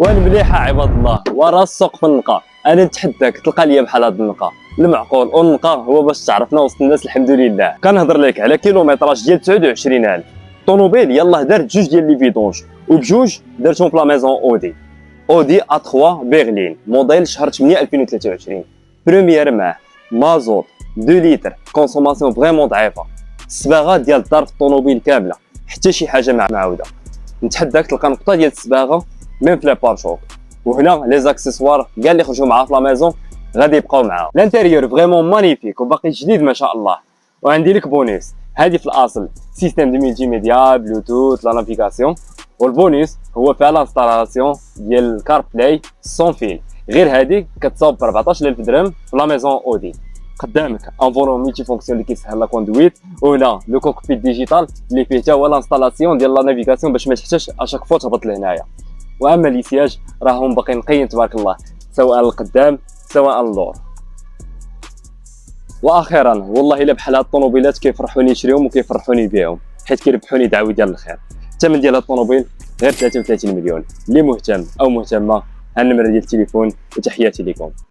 والمليحه عباد الله ورا السوق في النقا. انا نتحداك تلقى ليا بحال هذا النقا المعقول، والنقا هو باش تعرفنا وسط الناس. الحمد لله كنهضر لك على كيلومتراج ديال 29000 طوموبيل. يلاه دارت جوج ديال لي فيدونج وبجوج درتهم في لا ميزون اودي A3 برلين موديل شهر 8 2023. بروميير معاه مازوت 2 لتر كونسوماسيون فريمون ضعيفه. الصباغه ديال الدار في الطوموبيل كامله حتى شي حاجه معاوده. نتحداك تلقى نقطه ديال الصباغه ميم في لي بارشوك. وهنا لي زاكسيسوار كاع اللي خرجوا معاه في لا ميزون غادي يبقاو معاه. الانتيريور فريمون مانيفيك وباقي جديد ما شاء الله. وعندي لك بونيس، هذه في الاصل سيستم دو ملتي ميديا بلوتوث لا نافيغاسيون، والبونيس هو فيها لانستالاسيون ديال الكار بلاي سون فيل. غير هذه كتصاوب ب 14000 درهم في لا ميزون اودي. قدامك ان فولون ملتي فونكسيون اللي كيسهل لا كوندويت، وهنا لو كوكبيت ديجيتال اللي فيه حتى هو لانستالاسيون ديال لا نافيغاسيون باش ما تحتاجش اشاك فوا تهبط لهنايا. واما لي سياج راهم باقيين نقيين تبارك الله، سواء القدام سواء اللور. واخيرا والله الا بحال هاد الطوموبيلات كيفرحوني نشريهم وكيفرحوني نبيعهم، حيت كيربحوني دعوي ديال الخير. الثمن ديال هاد الطوموبيل غير 33 مليون. اللي مهتم او مهتمه ها النمره ديال التليفون، وتحياتي لكم.